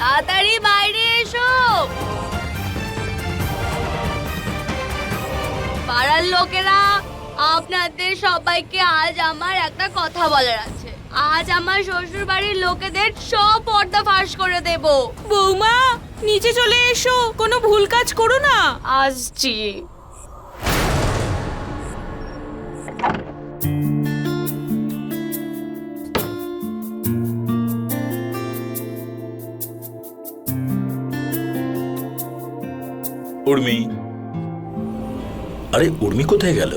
তাড়াতাড়ি বাইরে এসো। পাড়ার লোকেরা, আপনাদের সবাইকে আজ আমার একটা কথা বলার আছে। আজ আমার শ্বশুর বাড়ির লোকেদের সব পর্দা ফাঁস করে দেব। বৌমা নিচে চলে এসো, কোনো ভুল কাজ করো না। আসছি। উর্মি, আরে উর্মি কোথায় গেল?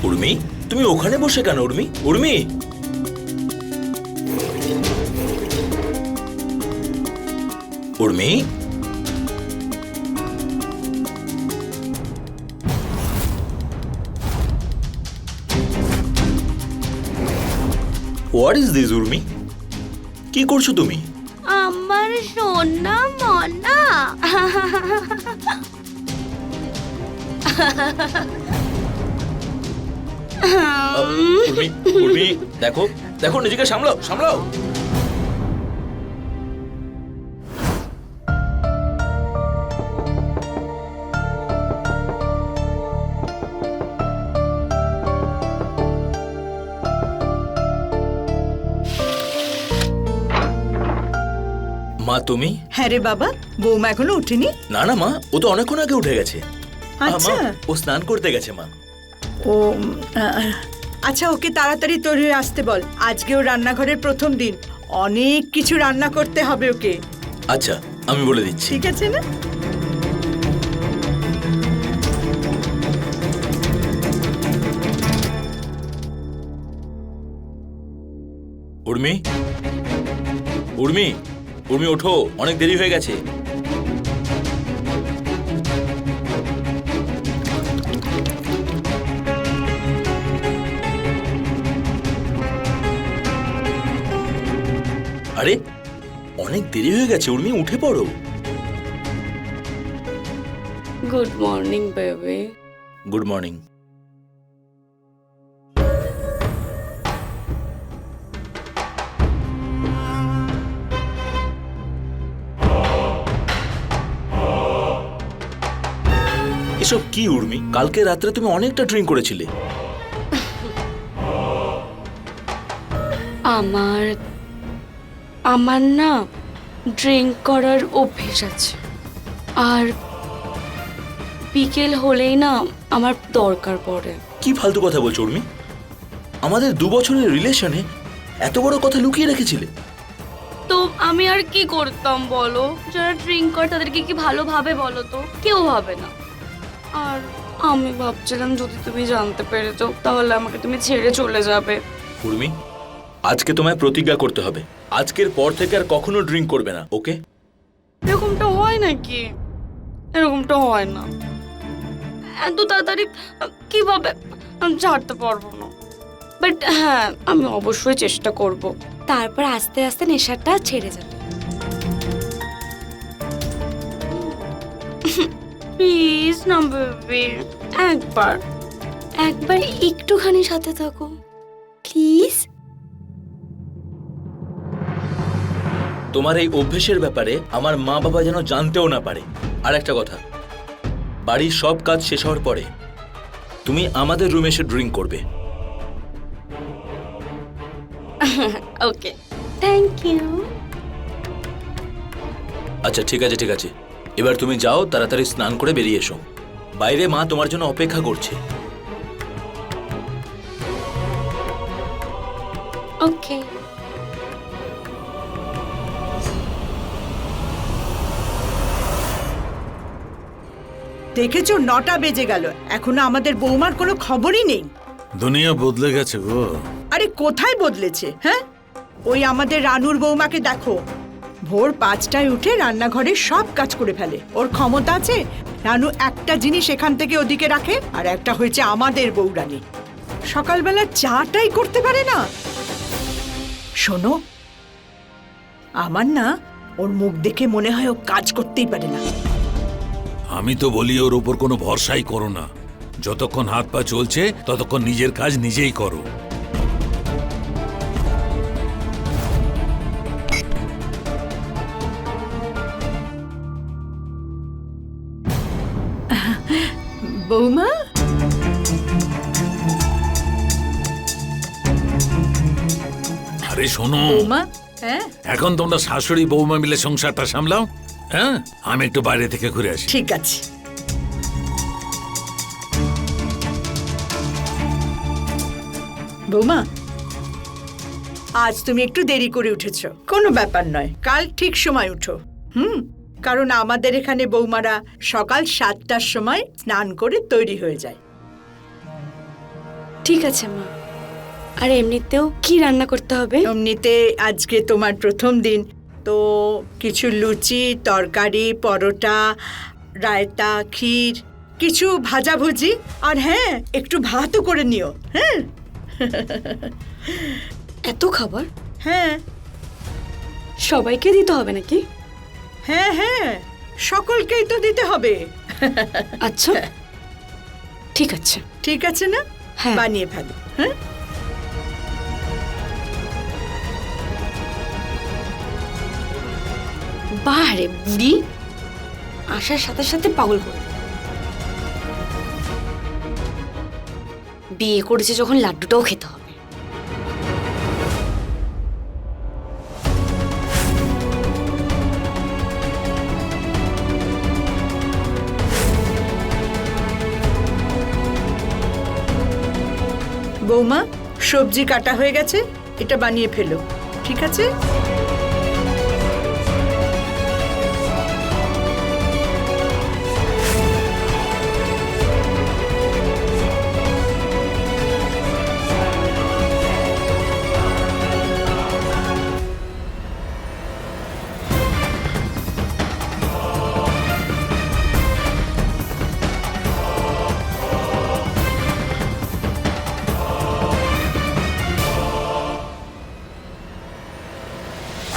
উর্মি, তুমি ওখানে বসে কেন? Urmi, Urmi, Urmi, what is this? Urmi, কি করছো তুমি? আমার সোনা মনা। উর্মি, উর্মি, দেখো দেখো, নিজেকে সামলাও, সামলাও। মা তুমি? হ্যাঁ রে বাবা, বৌমা এখনো উঠেনি? না না মা, ও তো অনেকক্ষণ আগে উঠে গেছে। আচ্ছা। মা, ও স্নান করতে গেছে মা। ও আচ্ছা, ওকে তাড়াতাড়ি তৈরি হয়ে আসতে বল। আজকে ও রান্নাঘরের প্রথম দিন, অনেক কিছু রান্না করতে হবে ওকে। আচ্ছা, আমি বলে দিচ্ছি। ঠিক আছে না? উর্মি, উর্মি, উর্মি ওঠো, অনেক দেরি হয়ে গেছে। আরে অনেক দেরি হয়ে গেছে উর্মি, উঠে পড়ো। Good morning baby. Good morning. এসব কি উর্মি? কালকে রাত্রে তুমি অনেকটা ড্রিঙ্ক করেছিলে। আমার আমার না ড্রিঙ্ক করার অভ্যেস আছে, আর বিকেল হলেই না আমার দরকার পড়ে। কি ফালতু কথা বলছো উর্মি? আমাদের 2 বছরের রিলেশনে এত বড় কথা লুকিয়ে রেখেছিলে? তো আমি আর কি করতাম বলো? যারা ড্রিঙ্ক করে তাদেরকে কি ভালো ভাবে বলো তো? কেউ ভাবে না। আর আমি ভাবছিলাম যদি তুমি জানতে পেরে যাও তাহলে আমাকে তুমি ছেড়ে চলে যাবে। উর্মি, আজকে তোমায় প্রতিজ্ঞা করতে হবে, আজকের পর থেকে আর কখনো ড্রিঙ্ক করবে না, ওকে? এরকমটা হয় নাকি? এরকমটা হয় না। এত তাড়াতাড়ি কিভাবে? আমি ছাড়তে পারবো না। বাট হ্যাঁ, আমি অবশ্যই চেষ্টা করব। তারপর আস্তে আস্তে নেশাটা ছেড়ে যাবে। প্লিজ না বেবি, একবার একবার একটুখানি সাথে থাকো প্লিজ। তোমার এই অভ্যেসের ব্যাপারে আমার মা বাবা যেন জানতেও না পারে। আর একটা কথা, বাড়ির সব কাজ শেষ হওয়ার পরে তুমি আমাদের রুমে এসে ড্রিঙ্ক করবে। ওকে, থ্যাংক ইউ। আচ্ছা ঠিক আছে, ঠিক আছে, এবার তুমি যাও, তাড়াতাড়ি স্নান করে বেরিয়ে এসো। বাইরে মা তোমার জন্য অপেক্ষা করছে। ওকে। দেখেছো, 9টা বেজে গেল, এখনো আমাদের বৌমার কোনো খবরই নেই। দুনিয়া বদলে গেছে গো। আরে কোথায় বদলেছে? হ্যাঁ, ওই আমাদের রানুর বৌমাকে দেখো, ভোর 5টায় উঠে রান্নাঘরে সব কাজ করে ফেলে। ওর ক্ষমতা আছে, রানু একটা জিনিস এখান থেকে ওদিকে রাখে, আর একটা হয়েছে আমাদের বৌরানী, সকালবেলা চাটাই করতে পারে না। শোনো, আমার না ওর মুখ দেখে মনে হয় ও কাজ করতেই পারে না। আমি তো বলি ওর উপর কোনো ভরসাই করো না। যতক্ষণ হাত পা চলছে ততক্ষণ নিজের কাজ নিজেই করো। আরে শোনো, বৌমা, হ্যাঁ এখন তোমরা শাশুড়ি বৌমা মিলে সংসারটা সামলাও। হ্যাঁ, আমি একটু বাইরে থেকে ঘুরে আসি। ঠিক আছে। বৌমা, আজ তুমি একটু দেরি করে উঠেছো, কোনো ব্যাপার নয়, কাল ঠিক সময় উঠো। কারণ আমাদের এখানে বৌমারা সকাল 7টার সময় স্নান করে তৈরি হয়ে যায়। ঠিক আছে মা। আর এমনিতেও কি রান্না করতে হবে? এমনিতে আজকে তোমার প্রথম দিন, তো কিছু লুচি, তরকারি, পরোটা, রায়তা, ক্ষীর, কিছু ভাজাভুজি, আর হ্যাঁ একটু ভাতও করে নিও। হ্যাঁ এত খাবার হ্যাঁ সবাইকে দিতে হবে নাকি? হ্যাঁ হ্যাঁ, সকলকেই তো দিতে হবে। আচ্ছা ঠিক আছে। ঠিক আছে না? হ্যাঁ। বানিয়ে ফেলো। হ্যাঁ, বাহারে বুড়ি আসার সাথে সাথে পাগল করে দেবে। বিয়ে করেছে যখন লাড্ডুটাও খেতে হবে। বৌমা, সবজি কাটা হয়ে গেছে, এটা বানিয়ে ফেলো। ঠিক আছে?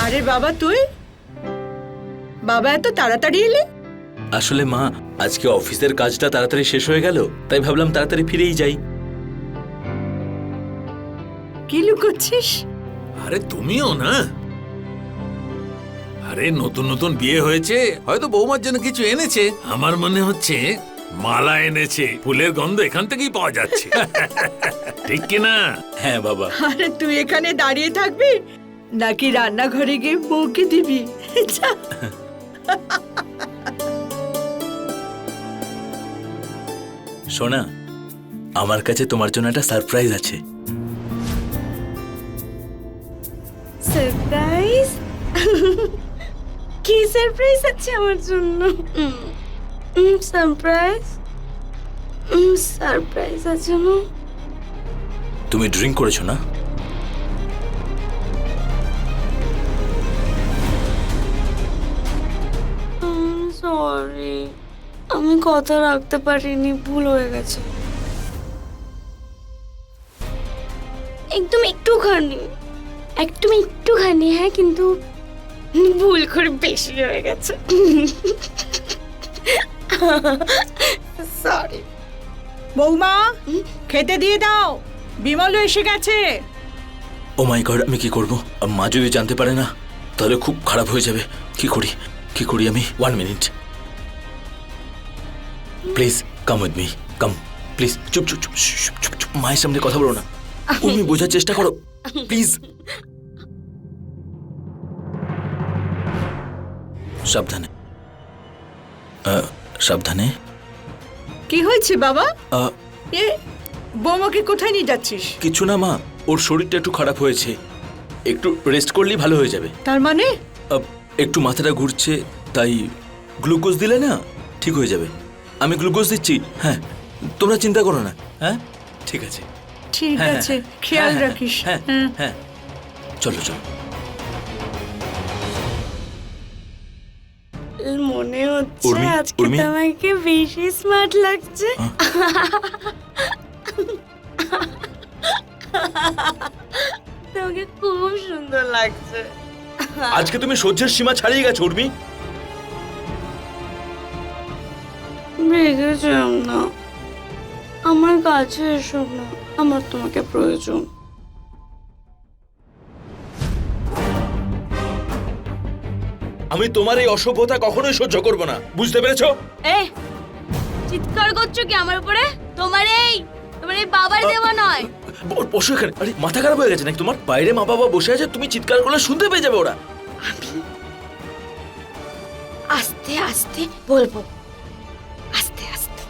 আরে বাবা, তুই বাবা এত তাড়াতাড়ি এলে? আসলে মা, আজকে অফিসের কাজটা তাড়াতাড়ি শেষ হয়ে গেল, তাই ভাবলাম তাড়াতাড়ি ফিরেই যাই। কি লুকোচ্ছিস? আরে তুমিও না। আরে নতুন নতুন বিয়ে হয়েছে, হয়তো বৌমার জন্য কিছু এনেছে। আমার মনে হচ্ছে মালা এনেছে, ফুলের গন্ধ এখান থেকেই পাওয়া যাচ্ছে। ঠিক কি না? হ্যাঁ বাবা। আরে তুই এখানে দাঁড়িয়ে থাকবি নাকি রান্নাঘরে গিয়ে বউকে দিবি? যা। সোনা, আমার কাছে তোমার জন্য একটা সারপ্রাইজ আছে। সারপ্রাইজ? কি সারপ্রাইজ আছে আমার জন্য? সারপ্রাইজ? সারপ্রাইজ আছে না? তুমি ড্রিঙ্ক করেছো না? সরি, আমি কথা রাখতে পারিনি, ভুল হয়ে গেছে। একদম একটুখানি, হ্যাঁ, কিন্তু ভুল করে বেশি হয়ে গেছে। সরি। বৌমা, খেতে দিয়ে দাও, বিমল এসে গেছে। ও মাই গড, আমি কি করব? মা যদি জানতে পারে না তাহলে খুব খারাপ হয়ে যাবে। কি করি আমি? 1 minute please, come with me, come please. চুপ চুপ চুপ চুপ চুপ চুপ, মায়ের সামনে কথা বলো না। তুমি বোঝার চেষ্টা করো প্লিজ। সাবধানে, সাবধানে। কি হয়েছে বাবা? আহ, এ বৌমাকে কোথায় নিয়ে যাচ্ছিস? কিছু না মা, ওর শরীরটা একটু খারাপ হয়েছে, একটু রেস্ট করলেই ভালো হয়ে যাবে। তার মানে? একটু মাথাটা ঘুরছে, তাই গ্লুকোজ দিলে না ঠিক হয়ে যাবে। আমি গ্লুকোজ দিচ্ছি। হ্যাঁ, তোমরা চিন্তা করো না। হ্যাঁ ঠিক আছে। ঠিক হ্যাঁ, আছে, হ্যাঁ, খেয়াল হ্যাঁ, রাখিস। হ্যাঁ হ্যাঁ। হ্যাঁ, চলো চলো। মনে হচ্ছে উর্মি, আজকে উর্মি। তোমাকে বেশি স্মার্ট লাগছে। তোমাকে খুব সুন্দর লাগছে। আজকে তুমি সহ্যের সীমা ছাড়িয়ে গেছো উর্মি। রেগে যেও না, আমার কাছে এসো না, আমার তোমাকে প্রয়োজন। আমি তোমার এই অসভ্যতা কখনোই সহ্য করব না, বুঝতে পেরেছো? চিৎকার করছো কি আমার উপরে? তোমার এই তোমার এই বাবার দেওয়া নয়। বসো এখানে। আরে মাথা খারাপ হয়ে গেছে নাকি তোমার? বাইরে মা বাবা বসে আছে, তুমি চিৎকার করলে শুনতে পেয়ে যাবে ওরা। আমি আস্তে আস্তে বলবো, আস্তে আস্তে।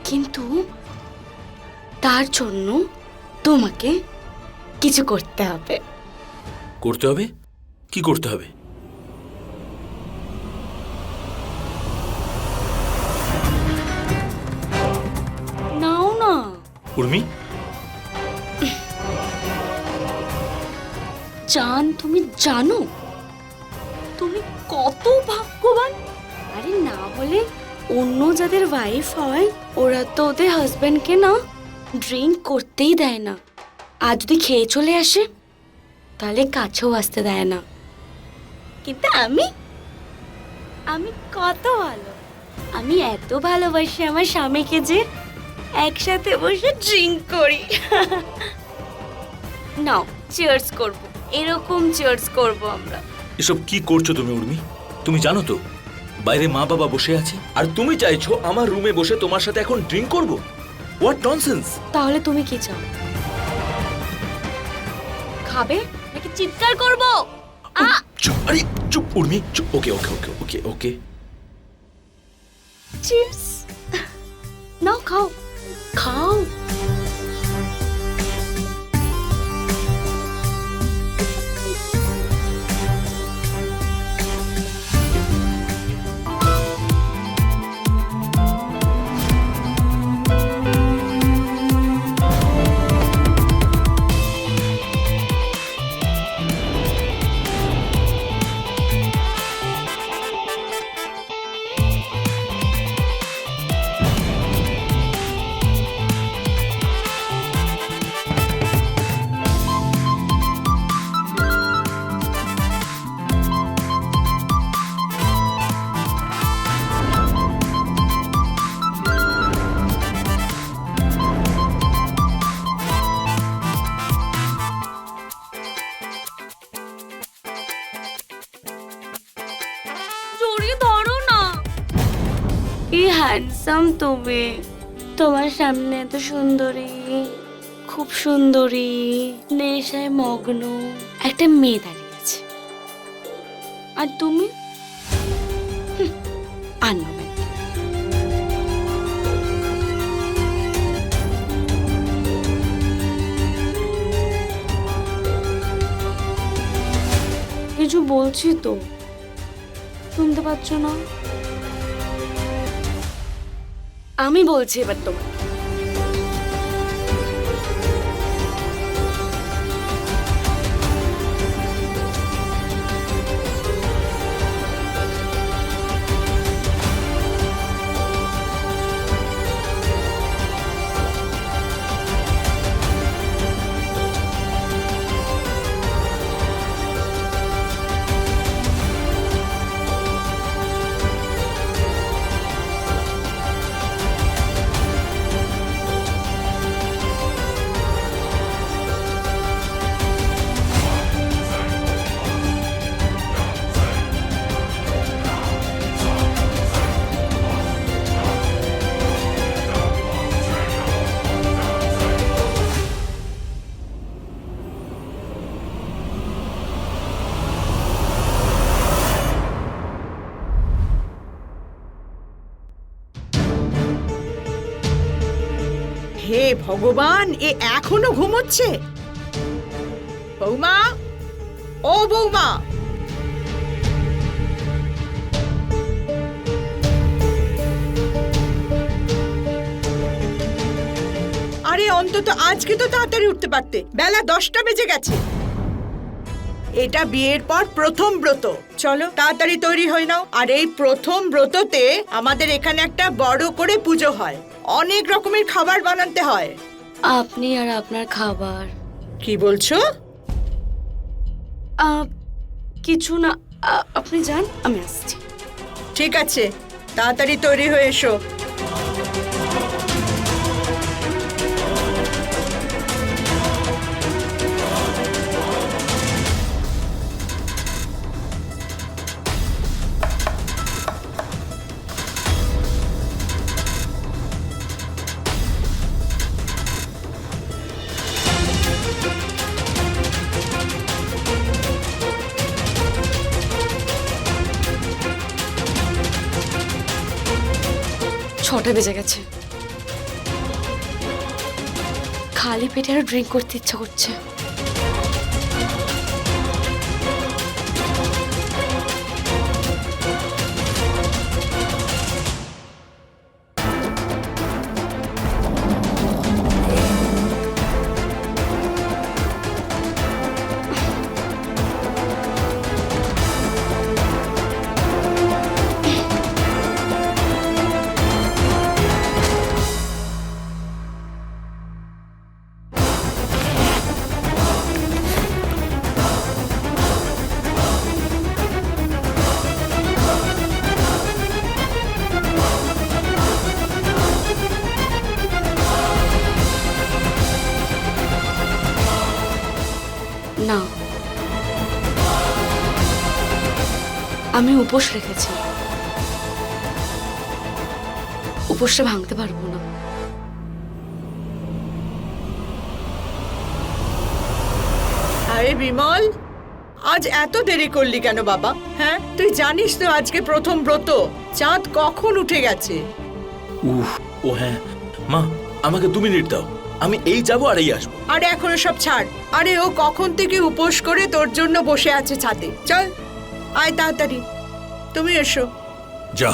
কিন্তু তার জন্য তোমাকে কিছু করতে হবে। করতে হবে? কি করতে হবে? নাও না। উর্মি, জান, তুমি জানো তুমি কত ভাগ্যবান। আরে না হলে অন্য যাদের ওয়াইফ হয় ওরা তো ওদের হাজবেন্ডকে না ড্রিঙ্ক করতেই দেয় না, আর যদি খেয়ে চলে আসে তাহলে কাছেও আসতে দেয় না। কিন্তু আমি কত ভালো, আমি এত ভালোবাসি আমার স্বামীকে যে একসাথে বসে ড্রিঙ্ক করি। নাও চিয়ার্স করব, এরকম চিয়ার্স করব আমরা। এসব কি করছো তুমি উর্মি? তুমি জানো তো বাইরে মা বাবা বসে আছে, আর তুমি চাইছো আমার রুমে বসে তোমার সাথে এখন ড্রিঙ্ক করব? What nonsense! তাহলে তুমি কি চাও? খাবে নাকি চিৎকার করব? চুপ, আরে চুপ উর্মি, চুপ। ওকে ওকে ওকে ওকে ওকে। চিয়ার্স। নাও খাও খাও। জড়িয়ে ধরো না। কি হ্যান্ডসাম তুমি, তোমার সামনে এত সুন্দরী, খুব সুন্দরী, নেশায় মগ্ন একটা মেয়ে দাঁড়িয়ে আছে, আর তুমি আনবে। কিছু বলছি তো, শুনতে পাচ্ছ না? আমি বলছি এবার তোমাকে। হে ভগবান, এ এখনো ঘুমোচ্ছে? বৌমা, ও বৌমা, আরে অন্তত আজকে তো তাড়াতাড়ি উঠতে পারতে, বেলা 10টা বেজে গেছে। এটা বিয়ের পর প্রথম ব্রত, চলো তাড়াতাড়ি তৈরি হয়ে নাও। আর এই প্রথম ব্রততে আমাদের এখানে একটা বড় করে পুজো হয়, অনেক রকমের খাবার বানাতে হয়। আপনি আর আপনার খাবার। কি বলছো? কিছু না, আপনি যান, আমি আসছি। ঠিক আছে, তাড়াতাড়ি তৈরি হয়ে এসো। 6টা বেজে গেছে। খালি পেটে আরো ড্রিঙ্ক করতে ইচ্ছা করছে। না, আমি উপোস রেখেছি। উপোসটা ভাঙতে পারবো না। আরে বিমল, আজ এত দেরি করলি কেন বাবা? হ্যাঁ, তুই জানিস তো আজকে প্রথম ব্রত, চাঁদ কখন উঠে গেছে। উফ, ও হ্যাঁ মা, আমাকে 2 মিনিট দাও, আমি এই যাবো আর এই আসবো। আরে এখনো সব ছাড়। আরে ও কখন থেকে উপোস করে তোর জন্য বসে আছে ছাদে। চল আয় তাড়াতাড়ি, তুমি এসো। যা।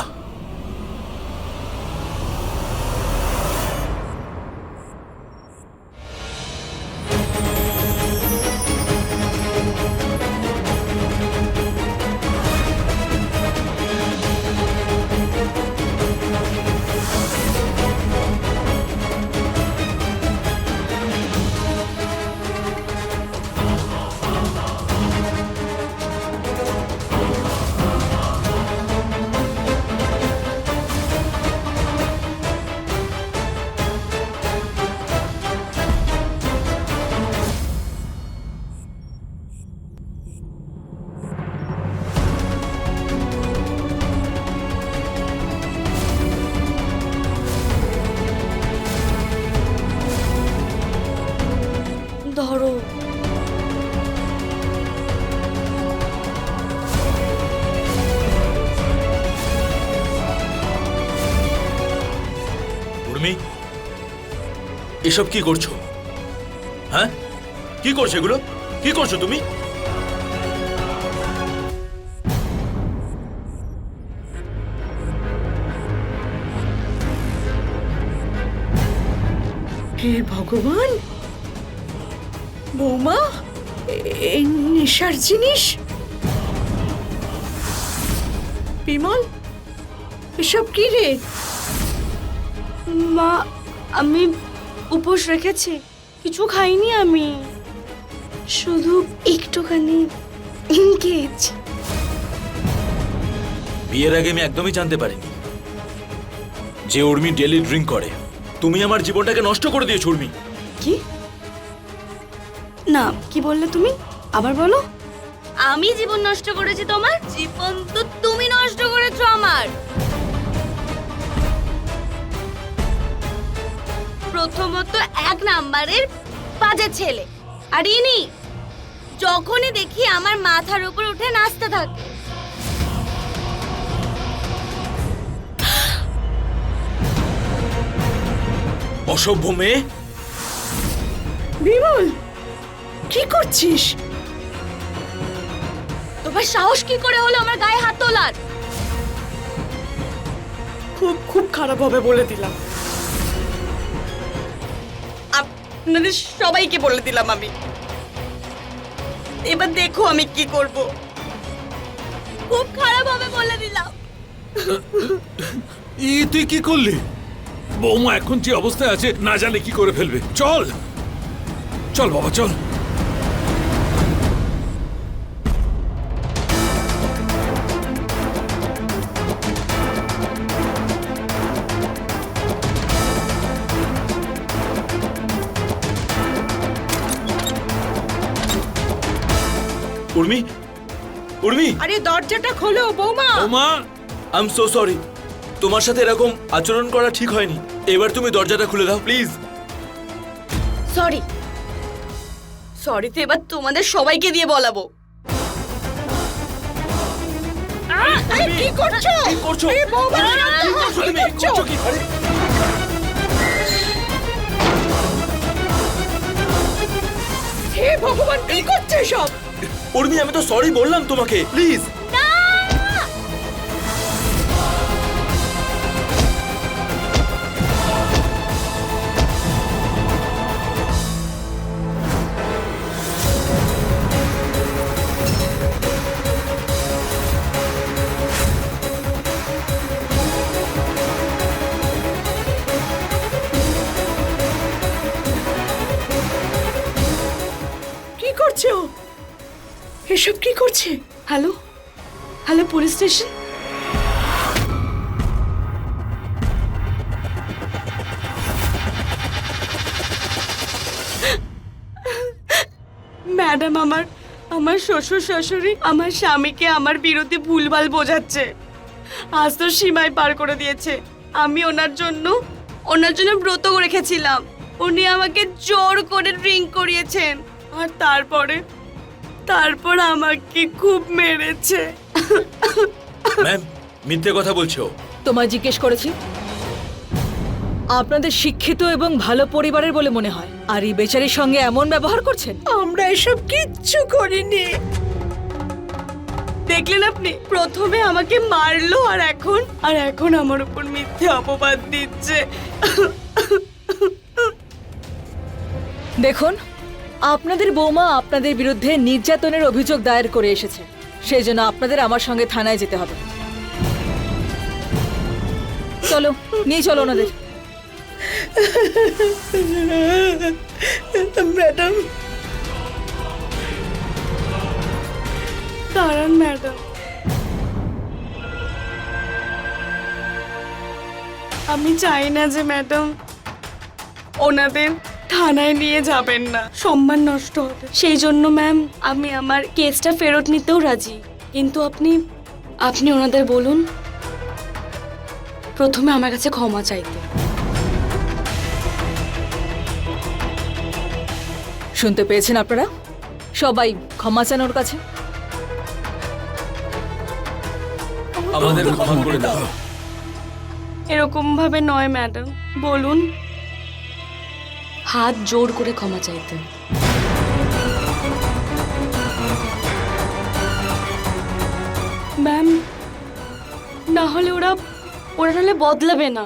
ধরো। উর্মি, এসব কি করছো? হ্যাঁ, কি করছো এগুলো? কি করছো তুমি? হে ভগবান, বৌমা, এই নেশার জিনিস। বিমল, এসব কি রে? মা, আমি উপোস রেখেছি, কিছু খাইনি আমি, শুধু একটুখানি খেয়েছি। বিয়ের আগে আমি একদমই জানতে পারিনি যে উর্মি ডেলি ড্রিঙ্ক করে। তুমি আমার জীবনটাকে নষ্ট করে দিয়েছো উর্মি। কি? না, কি বললে তুমি? আবার বলো। আমি জীবন নষ্ট করেছি তোমার? জীবন তো তুমি নষ্ট করেছো আমার। প্রথমত 1 নাম্বারের বাজে ছেলে, আর ইনি যখনই দেখি আমার মাথার উপর উঠে নাচতে থাকে। অসভ্য মেয়ে। বিমল, কি করছিস? তোমার সাহস কি করে হলো আমার গায়ে হাত তোলার? খুব খারাপ হবে বলে দিলাম। আপনাদের সবাইকে বলে দিলাম আমি। এবার দেখো আমি কি করব। খুব খারাপ হবে বলে দিলাম। তুই কি করলি? বৌমা এখন যে অবস্থায় আছে না জানে কি করে ফেলবে। চল চল বাবা, চল। উর্মি, উর্মি, আরে দরজাটা খোলো বৌমা। বৌমা, আই এম সো সরি। তোমার সাথে এরকম আচরণ করা ঠিক হয়নি। এবার তুমি দরজাটা খুলে দাও প্লিজ। সরি, সরি তো এবার তোমাদের সবাইকে দিয়ে বলাবো। এই, কি করছো? কি করছো? এই বৌমা, কি করছো তুমি? কি করছো? কি? আরে, হে ভগবান, কি করছে সব? উর্মি আমি তো সরি বললাম তোমাকে, প্লিজ। কি করছে ও? এসব কি করছে? Hello hello police station. Madam, আমার শ্বশুর শাশুড়ি আমার স্বামীকে আমার বিরুদ্ধে ভুলভাল বোঝাচ্ছে। আজ তো সীমায় পার করে দিয়েছে। আমি ওনার জন্য ব্রত রেখেছিলাম। উনি আমাকে জোর করে ড্রিঙ্ক করিয়েছেন আর তারপর আমাকে খুব মেরেছে। ম্যাম মিথ্যে কথা বলছো। তোমায় জিজ্ঞেস করেছি, আপনাদের শিক্ষিত এবং ভালো পরিবারের বলে মনে হয়, আর এই বেচারির সঙ্গে এমন ব্যবহার করছেন। আমরা এসব কিচ্ছু করিনি। দেখলেন আপনি, প্রথমে আমাকে মারলো আর এখন আমার উপর মিথ্যে অপবাদ দিচ্ছে। দেখুন, আপনাদের বৌমা আপনাদের বিরুদ্ধে নির্যাতনের অভিযোগ দায়ের করে এসেছে, সেই জন্য আপনাদের আমার সঙ্গে থানায় যেতে হবে। চলো, নিয়ে চলো ওনাদের। ম্যাডাম, দাঁড়ান ম্যাডাম, আমি চাই না যে ম্যাডাম ওনাদের থানায় নিয়ে যাবেন না, সম্মান নষ্ট হবে। সেই জন্য ম্যাম আমি আমার কেসটা ফেরত নিতেও রাজি, কিন্তু আপনি ওনাদের বলুন প্রথমে আমার কাছে ক্ষমা চাইতে। শুনতে পেয়েছেন আপনারা? সবাই ক্ষমা চান ওর কাছে। আমাদের ক্ষমা করে দাও। এরকম ভাবে নয় ম্যাডাম, বলুন হাত জোর করে ক্ষমা চাইতে। ম্যাম না হলে ওরা নাহলে বদলাবে না।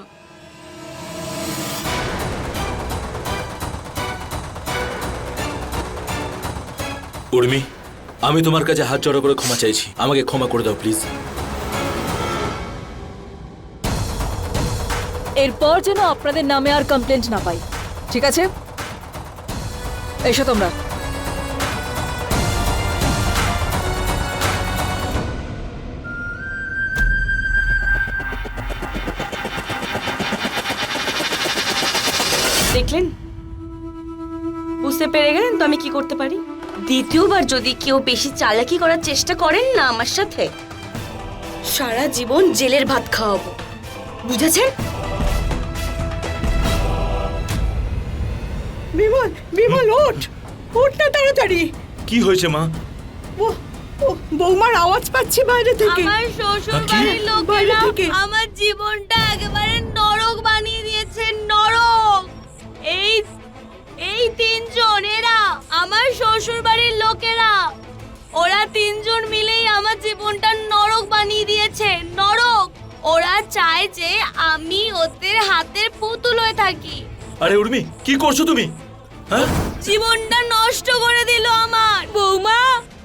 উর্মি, আমি তোমার কাছে হাত জড়ো করে ক্ষমা চাইছি, আমাকে ক্ষমা করে দাও প্লিজ। এরপর যেন আপনাদের নামে আর কমপ্লেন্ট না পাই, ঠিক আছে? এসো তোমরা। দেখলেন, বুঝতে পেরে গেলেন তো আমি কি করতে পারি। দ্বিতীয়বার যদি কেউ বেশি চালাকি করার চেষ্টা করেন না আমার সাথে, সারা জীবন জেলের ভাত খাওয়াবো, বুঝেছেন? বিমল ওঠ না তাড়াতাড়ি। কি হয়েছে মা? ও বৌমার আওয়াজ পাচ্ছি বাইরে থেকে। আমার শ্বশুর কি? বাড়ির বাইরে লোকেরা থেকে। আমার জীবনটা একেবারে নরক বানিয়ে দিয়েছে, নরক। এই তিনজন, এরা আমার শ্বশুর বাড়ির লোকেরা, ওরা তিনজন মিলেই আমার জীবনটা নরক বানিয়ে দিয়েছে, নরক। ওরা চায় যে আমি ওদের হাতের পুতুল হয়ে থাকি। আরে উর্মি, কি করছো তুমি? হ্যাঁ, জীবনটা নষ্ট করে দিল আমার। বৌমা,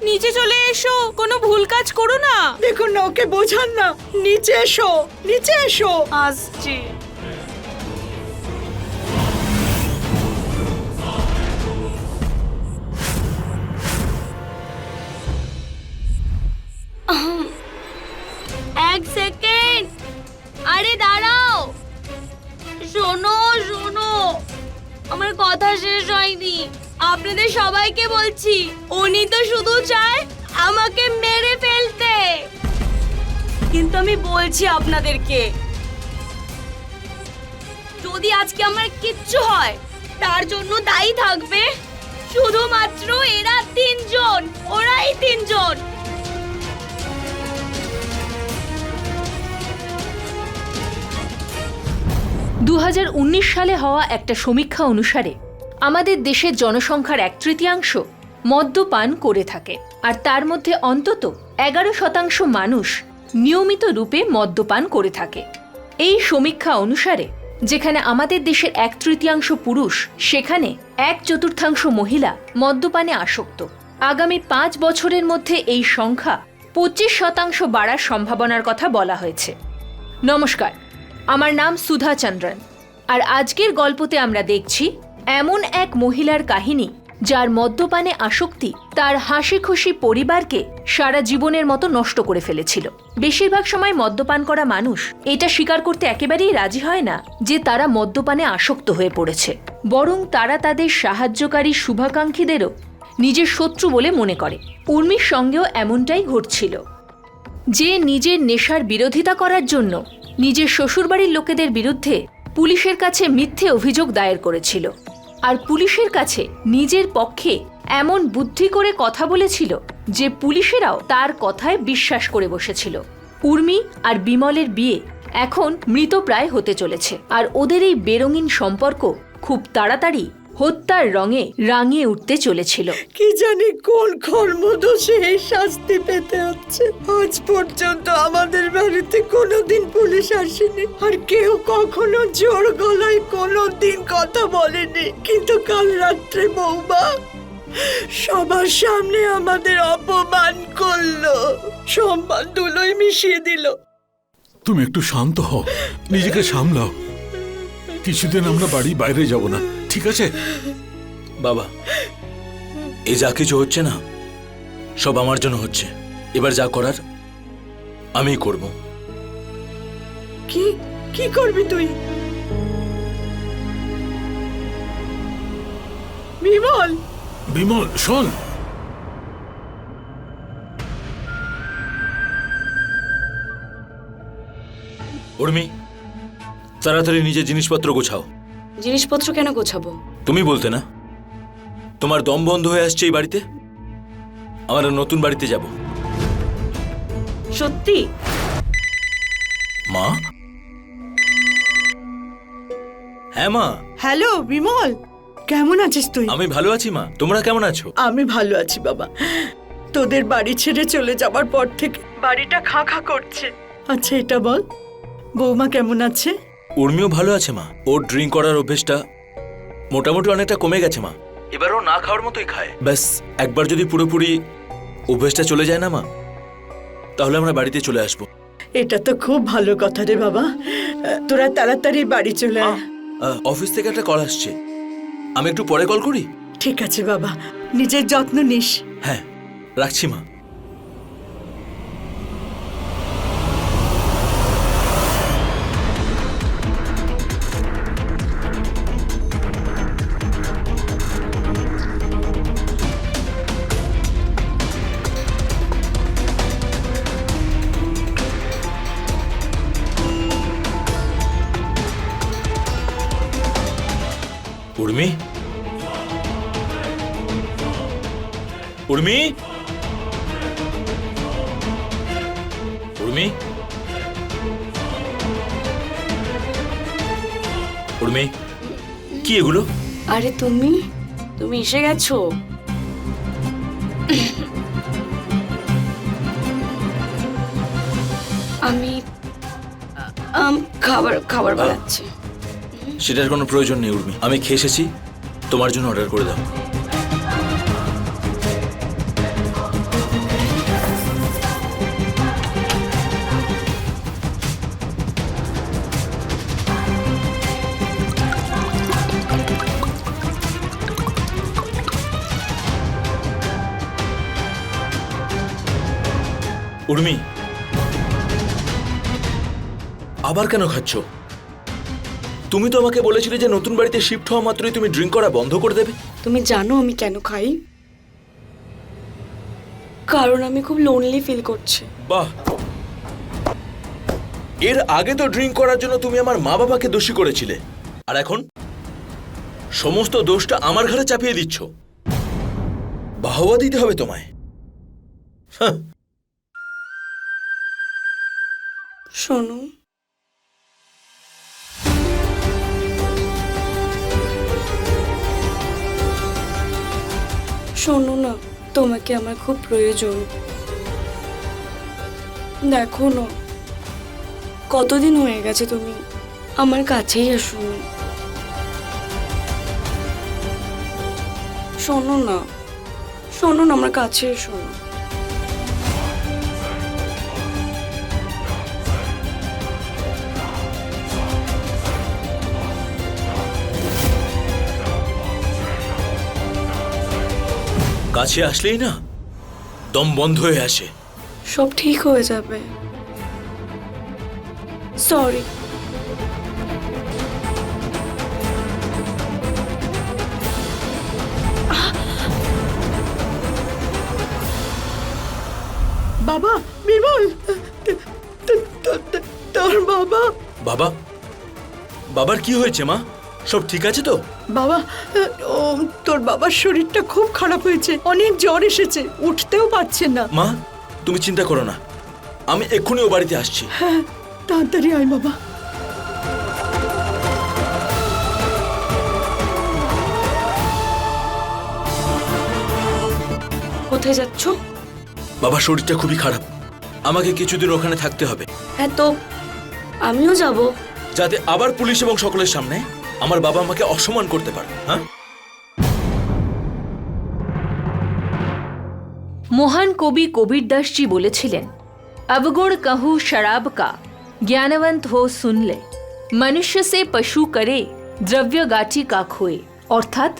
নিচে চলে এসো, কোনো ভুল কাজ করো না। দেখুন না, ওকে বোঝান না। নিচে এসো, নিচে এসো। আসছি। এক সেকেন্ড, আরে দাঁড়াও, শোনো, আমার কথা শেষ হয়নি। আপনাদের সবাইকে বলছি, উনি তো শুধু চায় আমাকে মেরে ফেলতে, কিন্তু আমি বলছি আপনাদেরকে, যদি আজকে আমার কিচ্ছু হয় তার জন্য দায়ী থাকবে শুধুমাত্র এরা তিনজন, ওরাই তিনজন। 2019 সালে হওয়া একটা সমীক্ষা অনুসারে আমাদের দেশের জনসংখ্যার 1/3 মদ্যপান করে থাকে, আর তার মধ্যে অন্তত 11% মানুষ নিয়মিত রূপে মদ্যপান করে থাকে। এই সমীক্ষা অনুসারে যেখানে আমাদের দেশের 1/3 পুরুষ, সেখানে 1/4 মহিলা মদ্যপানে আসক্ত। আগামী 5 বছরের মধ্যে এই সংখ্যা 25% বাড়ার সম্ভাবনার কথা বলা হয়েছে। নমস্কার, আমার নাম সুধা চন্দ্রন, আর আজকের গল্পতে আমরা দেখছি এমন এক মহিলার কাহিনী যার মদ্যপানে আসক্তি তার হাসি খুশি পরিবারকে সারা জীবনের মতো নষ্ট করে ফেলেছিল। বেশিরভাগ সময় মদ্যপান করা মানুষ এটা স্বীকার করতে একেবারেই রাজি হয় না যে তারা মদ্যপানে আসক্ত হয়ে পড়েছে, বরং তারা তাদের সাহায্যকারী শুভাকাঙ্ক্ষীদেরও নিজের শত্রু বলে মনে করে। উর্মির সঙ্গেও এমনটাই ঘটছিল। যে নিজের নেশার বিরোধিতা করার জন্য নিজের শ্বশুরবাড়ির লোকেদের বিরুদ্ধে পুলিশের কাছে মিথ্যে অভিযোগ দায়ের করেছিল, আর পুলিশের কাছে নিজের পক্ষে এমন বুদ্ধি করে কথা বলেছিল যে পুলিশেরাও তার কথায় বিশ্বাস করে বসেছিল। উর্মি আর বিমলের বিয়ে এখন মৃতপ্রায় হতে চলেছে, আর ওদের এই বেরঙিন সম্পর্ক খুব তাড়াতাড়ি হত্যার রঙে রাঙিয়ে উঠতে চলেছিল। কি জানি কোন কর্মদোষে এই শাস্তি পেতে হচ্ছে। আজ পর্যন্ত আমাদের বাড়িতে কোনোদিন পুলিশ আসেনি, আর কেউ কখনো জোর গলায় কোনোদিন কথা বলেনি, কিন্তু কাল রাত্রে বৌমা সবার সামনে আমাদের অপমান করলো, সম্মান ধুলোয় মিশিয়ে দিল। তুমি একটু শান্ত হও, নিজেকে সামলাও। কিছুদিন আমরা বাড়ি বাইরে যাব না, ঠিক আছে? বাবা, এই যা কিছু হচ্ছে না সব আমার জন্য হচ্ছে। এবার যা করার আমিই করব। কি কি করবি তুই? বিমল, বিমল শোন, উর্মি, তাড়াতাড়ি নিজের জিনিসপত্র গোছাও। জিনিসপত্র কেন গোছাবো? তুমি বলতে না তোমার দম বন্ধ হয়ে আসছে এই বাড়িতে? আমরা নতুন বাড়িতে যাব। সত্যি? মা? হ্যাঁ মা। হ্যালো বিমল, কেমন আছিস তুই? আমি ভালো আছি মা, তোমরা কেমন আছো? আমি ভালো আছি বাবা। তোদের বাড়ি ছেড়ে চলে যাবার পর থেকে বাড়িটা খা খা করছে। আচ্ছা এটা বল, বৌমা কেমন আছে? উর্মিও ভালো আছে মা। ওর ড্রিঙ্ক করার অভ্যেসটা মোটামুটি অনেকটা কমে গেছে মা। এবার ও না খাওয়ার মতোই খায়। ব্যাস একবার যদি পুরোপুরি অভ্যেসটা চলে যায় না মা, তাহলে আমরা বাড়িতে চলে আসবো। এটা তো খুব ভালো কথা রে বাবা। তোরা তাড়াতাড়ি বাড়ি চলে আয়। অফিস থেকে একটা কল আসছে, আমি একটু পরে কল করি। ঠিক আছে বাবা, নিজের যত্ন নিস। হ্যাঁ, রাখছি মা। উর্মি, উর্মি, উর্মি, উর্মি, কি এগুলো? আরে তুমি এসে গেছো। আমি খাবার বানাচ্ছি। সেটার কোনো প্রয়োজন নেই উর্মি, আমি খেয়ে এসেছি। তোমার জন্য অর্ডার করে দাও। উর্মি, আবার কেন খাচ্ছ? তুমি তো আমাকে বলেছিলে যে নতুন বাড়িতে শিফট হওয়া মাত্রই তুমি ড্রিঙ্ক করা বন্ধ করে দেবে। তুমি জানো আমি কেন খাই? কারণ আমি খুব লোনলি ফিল করছি। বাহ, এর আগে তো ড্রিঙ্ক করার জন্য তুমি আমার মা বাবাকে দোষী করেছিলে, আর এখন সমস্ত দোষটা আমার ঘাড়ে চাপিয়ে দিচ্ছ। বাহবা দিতে হবে তোমায়। শোনো, শোনো না, তোমাকে আমার খুব প্রয়োজন। দেখো না, কতদিন হয়ে গেছে তুমি আমার কাছেই আসোনি। শোনো না, শোনো না, আমার কাছে এসো না। কাছে আসলেই না দম বন্ধ হয়ে আসে। সব ঠিক হয়ে যাবে। সরি। বাবা বিমল, তোর বাবা। বাবা, বাবার কি হয়েছে মা? সব ঠিক আছে তো? বাবা, ও তোর বাবার শরীরটা খুব খারাপ হয়েছে, অনেক জ্বর এসেছে, উঠতেও পারছে না। মা তুমি চিন্তা করো না, আমি এক্ষুনি ও বাড়িতে আসছি। হ্যাঁ, তাড়াতাড়ি আয় বাবা। কোথায় যাচ্ছ? বাবার শরীরটা খুবই খারাপ, আমাকে কিছুদিন ওখানে থাকতে হবে, হ্যাঁ তো আমিও যাব। যাতে আবার পুলিশ এবং সকলের সামনে আমার বাবা আমাকে অসম্মান করতে পারে। হ্যাঁ, মহান কবি কবীর দাসজি বলেছিলেন, अवगुण कहूँ शराब का ज्ञानवंत हो सुन ले, मनुष्य से पशु करे দ্রব্য গাঠি কা খোয়ে। অর্থাৎ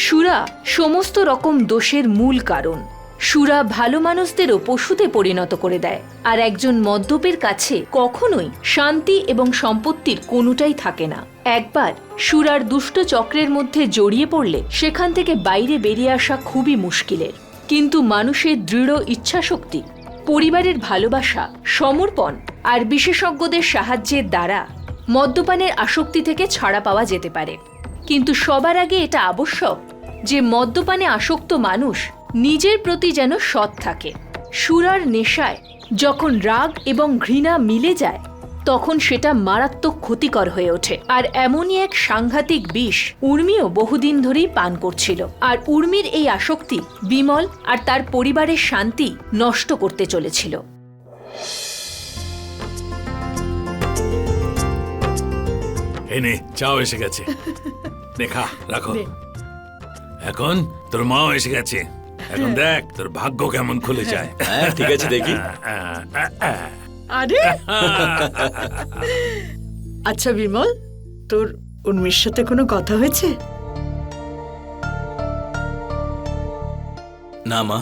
সুরা সমস্ত রকম দোষের মূল কারণ। সুরা ভালো মানুষদেরও পশুতে পরিণত করে দেয়। আর একজন মদ্যপের কাছে কখনোই শান্তি এবং সম্পত্তির কোনোটাই থাকে না। একবার সুরার দুষ্ট চক্রের মধ্যে জড়িয়ে পড়লে সেখান থেকে বাইরে বেরিয়ে আসা খুবই মুশকিলের। কিন্তু মানুষের দৃঢ় ইচ্ছাশক্তি, পরিবারের ভালোবাসা, সমর্পণ আর বিশেষজ্ঞদের সাহায্যের দ্বারা মদ্যপানের আসক্তি থেকে ছাড়া পাওয়া যেতে পারে। কিন্তু সবার আগে এটা আবশ্যক যে মদ্যপানে আসক্ত মানুষ নিজের প্রতি যেন সৎ থাকে। সুরার নেশায় যখন রাগ এবং ঘৃণা মিলে যায় তখন সেটা মারাত্মক ক্ষতিকর হয়ে ওঠে। আর এমনই এক সাংঘাতিক বিষ উর্মিও বহুদিন ধরেই পান করছিল। আর উর্মির এই আসক্তি বিমল আর তার পরিবারের শান্তি নষ্ট করতে চলেছিল। এনে চাও এসে গেছে, দেখা রাখো। এখন তোর মাও এসে গেছে, এখন দেখ তোর ভাগ্য কেমন খুলে যায়। হ্যাঁ ঠিক আছে, দেখি। আরে আচ্ছা বিমল, তোর উর্মির সাথে কোনো কথা হয়েছে? না মা,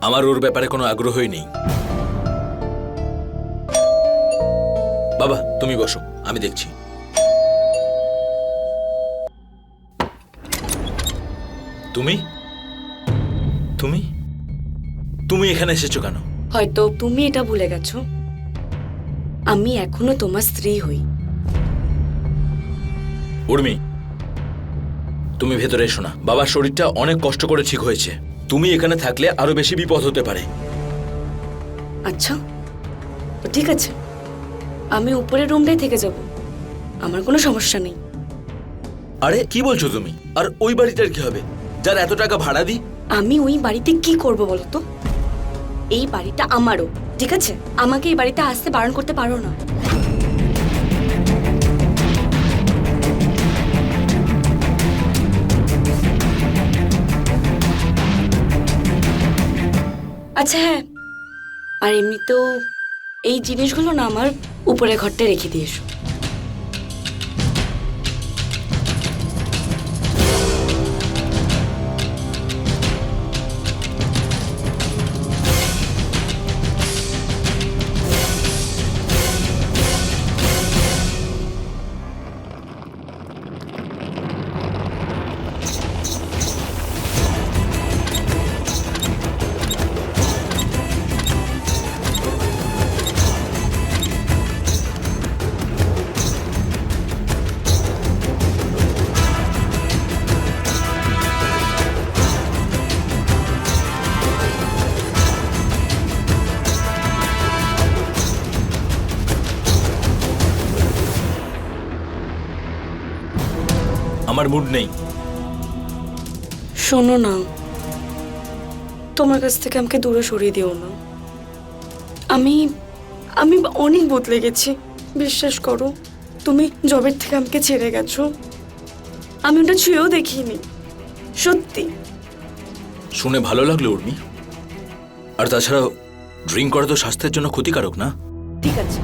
আমার ওর ব্যাপারে কোনো আগ্রহই নেই। বাবা তুমি বসো, আমি দেখছি। তুমি তুমি তুমি এখানে এসেছো কেন? হয়তো তুমি এটা ভুলে গেছো, আমি এখনো তোমার স্ত্রী হই। উর্মি তুমি ভেতরে এসো না, বাবার শরীরটা অনেক কষ্ট করে ঠিক হয়েছে, তুমি এখানে থাকলে আরো বেশি বিপদ হতে পারে। আচ্ছা তো ঠিক আছে, আমি উপরের রুমটাই থেকে যাব, আমার কোনো সমস্যা নেই। আরে কি বলছো তুমি? আর ওই বাড়িটার কি হবে যার এত টাকা ভাড়া দিই? আমি ওই বাড়িতে কি করব বলো তো? এই বাড়িটা আমারও, ঠিক আছে? আমাকে এই বাড়িতে আসতে বারণ করতে পারো না। আচ্ছা হ্যাঁ, আর এমনিতেও এই জিনিসগুলো না আমার উপরের ঘরটা রেখে দিয়ে এসো। আমার মুড নেই। শোনো না, তোমার কাছ থেকে আমাকে দূরে সরিয়ে দিও না। আমি আমি অনেক বদলে গেছি, বিশ্বাস করো। তুমি জবের থেকে আমাকে ছেড়ে গেছো, আমি ওটা ছুঁয়েও দেখিনি, সত্যি। শুনে ভালো লাগলো উর্মি। আর তাছাড়াও ড্রিঙ্ক করা তো স্বাস্থ্যের জন্য ক্ষতিকারক না। ঠিক আছে,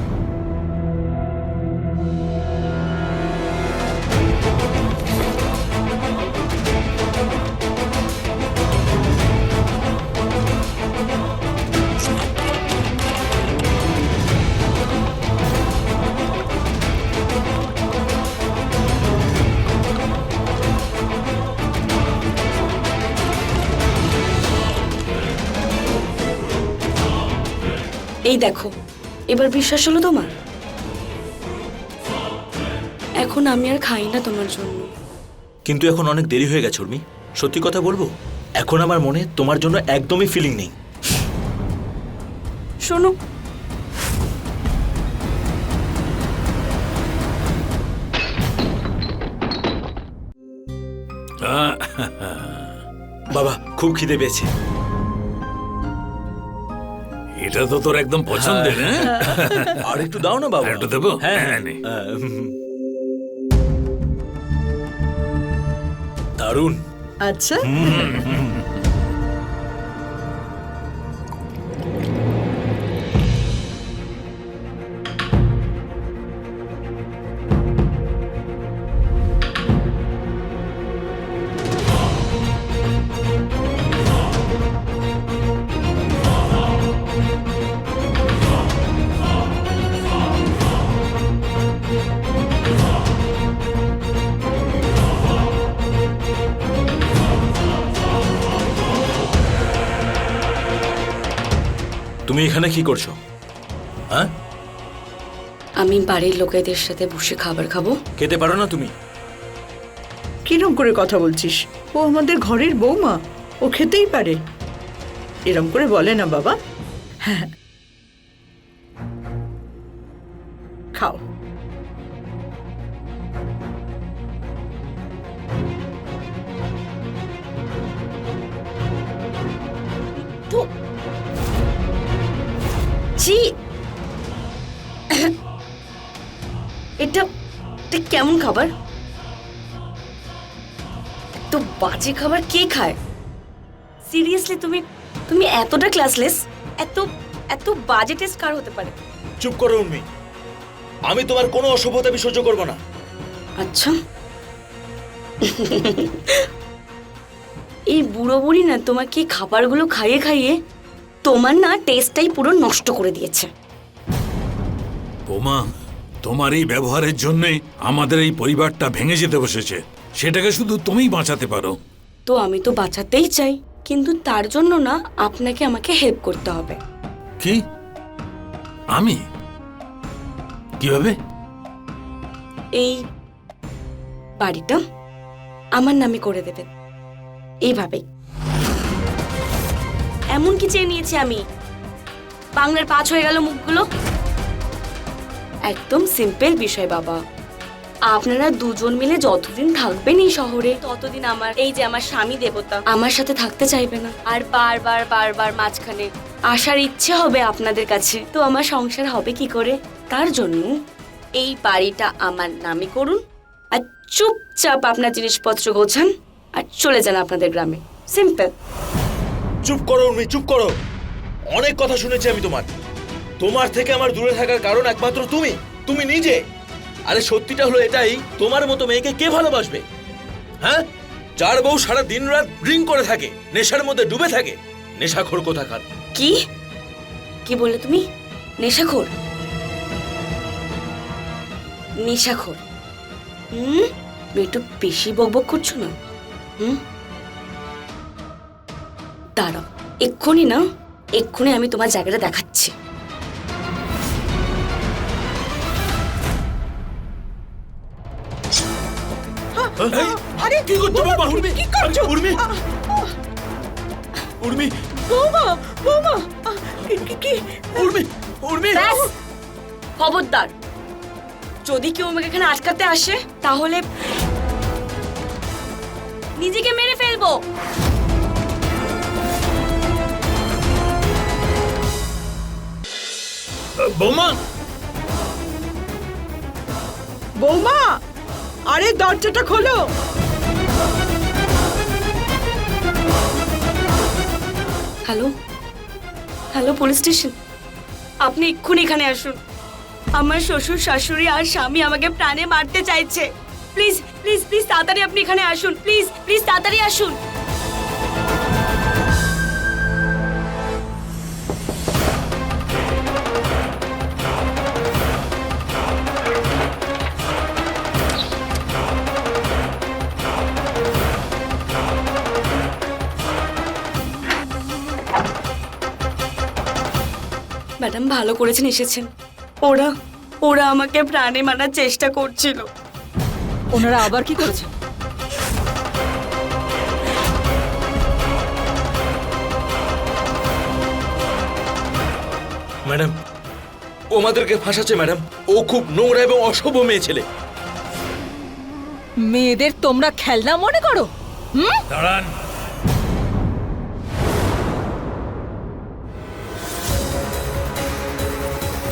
এই দেখো, এবার বিশ্বাস হলো তোমার? এখন আমি আর খাই না তোমার জন্য। কিন্তু এখন অনেক দেরি হয়ে গেছে উর্মি, সত্যি কথা বলবো, এখন আমার মনে তোমার জন্য একদমই ফিলিং নেই। শোনো, বাবা খুব খিদে পেয়েছে। এটা তো তোর একদম পছন্দের, হ্যাঁ? আর একটু দাও না বাবা। আর একটু দেবো? হ্যাঁ হ্যাঁ, নে। দারুণ। আচ্ছা, তুমি এখানে কি করছো? হ্যাঁ, আমি বাড়ির লোকেদের সাথে বসে খাবার খাবো। খেতে পারো না তুমি? কিরম করে কথা বলছিস? ও আমাদের ঘরের বৌমা, ও খেতেই পারে। এরম করে বলে না বাবা। হ্যাঁ, খাও। তো জি, এটা এটা কেমন খাবার? তো বাজে খাবার কে খায়? সিরিয়াসলি তুমি তুমি এতটা ক্লাসলেস, এত এত বাজে টেস্ট কার হতে পারে? চুপ করো উর্মি, আমি তোমার কোনো অসভ্যতা সহ্য করবো না। আচ্ছা, এই বুড়ো বুড়ি না তোমাকে এই খাবারগুলো খাইয়ে খাইয়ে তোমার না টেস্টটাই পুরো নষ্ট করে দিয়েছে। বোমা, তোমার এই ব্যবহারের জন্যে আমাদের এই পরিবারটা ভেঙে যেতে বসেছে। সেটাকে শুধু তুমিই বাঁচাতে পারো। তো আমি তো বাঁচাতেই চাই, কিন্তু তার জন্য না আপনাকে আমাকে হেল্প করতে হবে। কি? আমি? কিভাবে? এই বাড়িটা আমার নামে করে দেবেন, এইভাবেই। এমন কি চেয়ে নিয়েছি আমি? বাংলার 5 হয়ে গেল মুখগুলো। একদম সিম্পল বিষয় বাবা। আপনারা দুজন মিলে যতদিন থাকবেন এই শহরে, ততদিন আমার এই যে আমার স্বামী দেবতা আমার সাথে থাকতে চাইবে না। আর বারবার বারবার মাঝখানে আসার ইচ্ছে হবে আপনাদের কাছে, তো আমার সংসার হবে কি করে? তার জন্য এই বাড়িটা আমার নামে করুন, আর চুপচাপ আপনার জিনিসপত্র গোছান আর চলে যান আপনাদের গ্রামে। সিম্পল। চুপ করো উর্মি, চুপ করো। অনেক কথা শুনেছি আমি তোমার। তোমার থেকে আমার দূরে থাকার কারণ একমাত্র তুমি, তুমি নিজে। আরে সত্যিটা হলো এটাই, তোমার মতো মেয়েকে কে ভালোবাসবে? হ্যাঁ, যার বউ সারা দিন রাত ড্রিঙ্ক করে থাকে, নেশার মধ্যে ডুবে থাকে। নেশাখোর কোথাকার। কি কি বললে তুমি? নেশাখোর? নেশাখোর? একটু বেশি বকবক করছো না? দাঁড়াও, এক্ষুনি না, এক্ষুনি আমি তোমার জায়গাটা দেখাচ্ছি। আরে কি করছো বাবা? উর্মি, কি করছো? উর্মি, উর্মি, বৌমা, বৌমা, কি? উর্মি, উর্মি। ব্যাস, খবরদার, যদি কেউ আমাকে এখানে আটকাতে আসে তাহলে নিজেকে মেরে ফেলবো। বৌমা বৌমা, আরে দরজাটা খোলো। হ্যালো হ্যালো পুলিশ স্টেশন, আপনি এক্ষুনি এখানে আসুন। আমার শ্বশুর শাশুড়ি আর স্বামী আমাকে প্রাণে মারতে চাইছে। প্লিজ প্লিজ প্লিজ তাড়াতাড়ি আপনি এখানে আসুন, প্লিজ প্লিজ তাড়াতাড়ি আসুন। ম্যাডাম ভালো করেছেন এসেছেন। ওরা ওরা আমাকে প্রাণে মারার চেষ্টা করছিল। ওনারা আবার কি করেছে? ম্যাডাম, ও আমাদেরকে ফাঁসাচ্ছে ম্যাডাম। ও খুব নোংরা এবং অসভ্য মেয়ে ছেলে। মেয়েদের তোমরা খেলনা মনে করো? দাঁড়ান।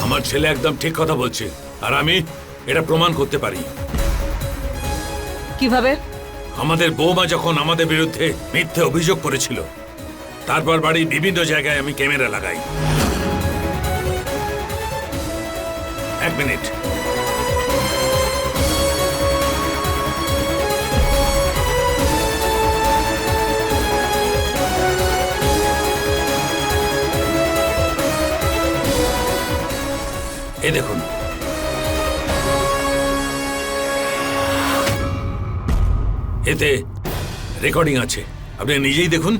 আমার ছেলে একদম ঠিক কথা বলছে, আর আমি এটা প্রমাণ করতে পারি। কিভাবে? আমাদের বৌমা যখন আমাদের বিরুদ্ধে মিথ্যে অভিযোগ করেছিল, তারপর বাড়ির বিভিন্ন জায়গায় আমি ক্যামেরা লাগাই। এক মিনিট। এই দেখুন, এতে রেকর্ডিং আছে। আপনি নিজেই দেখুন,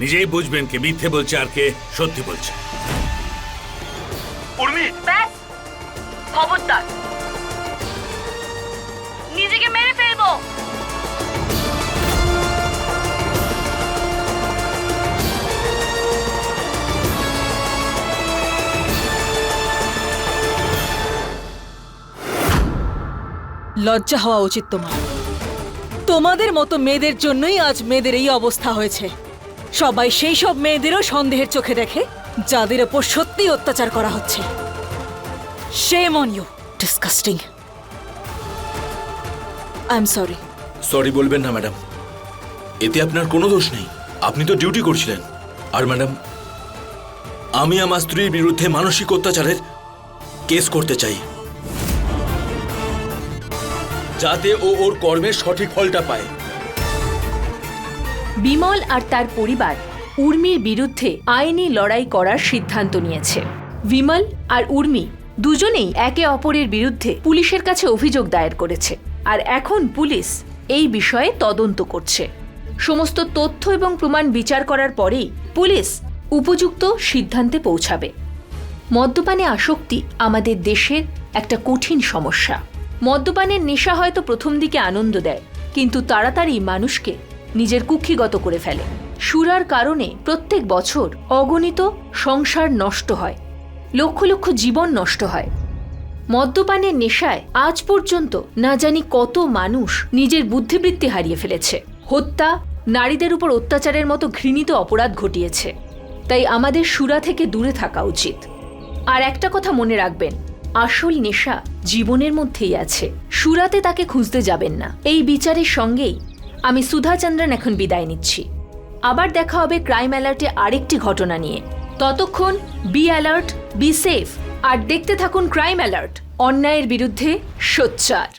নিজেই বুঝবেন কে মিথ্যে বলছে আর কে সত্যি বলছে। ব্যাস, খবরদার, নিজেকে মেরে ফেলবো। লজ্জা হওয়া উচিত তোমার। তোমাদের মতো মেয়েদের জন্যই আজ মেয়েদের এই অবস্থা হয়েছে। সবাই সেই সব মেয়েদেরও সন্দেহের চোখে দেখে যাদের ওপর সত্যি অত্যাচার করা হচ্ছে। Shame on you, disgusting. I'm sorry. Sorry বলবেন না ম্যাডাম, এতে আপনার কোনো দোষ নেই। আপনি তো ডিউটি করছিলেন। আর ম্যাডাম, আমি আমার স্ত্রীর বিরুদ্ধে মানসিক অত্যাচারের কেস করতে চাই, যাতে ও ওর কর্মের সঠিক ফলটা পায়। বিমল আর তার পরিবার উর্মির বিরুদ্ধে আইনি লড়াই করার সিদ্ধান্ত নিয়েছে। বিমল আর উর্মি দুজনেই একে অপরের বিরুদ্ধে পুলিশের কাছে অভিযোগ দায়ের করেছে, আর এখন পুলিশ এই বিষয়ে তদন্ত করছে। সমস্ত তথ্য এবং প্রমাণ বিচার করার পরেই পুলিশ উপযুক্ত সিদ্ধান্তে পৌঁছাবে। মদ্যপানে আসক্তি আমাদের দেশের একটা কঠিন সমস্যা। মদ্যপানের নেশা হয়তো প্রথম দিকে আনন্দ দেয়, কিন্তু তাড়াতাড়ি মানুষকে নিজের কুক্ষিগত করে ফেলে। সুরার কারণে প্রত্যেক বছর অগণিত সংসার নষ্ট হয়, লক্ষ লক্ষ জীবন নষ্ট হয়। মদ্যপানের নেশায় আজ পর্যন্ত না জানি কত মানুষ নিজের বুদ্ধিবৃত্তি হারিয়ে ফেলেছে, হত্যা, নারীদের উপর অত্যাচারের মতো ঘৃণিত অপরাধ ঘটিয়েছে। তাই আমাদের সুরা থেকে দূরে থাকা উচিত। আর একটা কথা মনে রাখবেন, আসল নেশা জীবনের মধ্যেই আছে। সুরাতে তাকে খুঁজতে যাবেন না। এই বিচারের সঙ্গেই আমি সুধা চন্দ্রন এখন বিদায় নিচ্ছি। আবার দেখা হবে ক্রাইম অ্যালার্টে আরেকটি ঘটনা নিয়ে। ততক্ষণ বি অ্যালার্ট, বি সেফ, আর দেখতে থাকুন ক্রাইম অ্যালার্ট, অন্যায়ের বিরুদ্ধে সোচ্চার।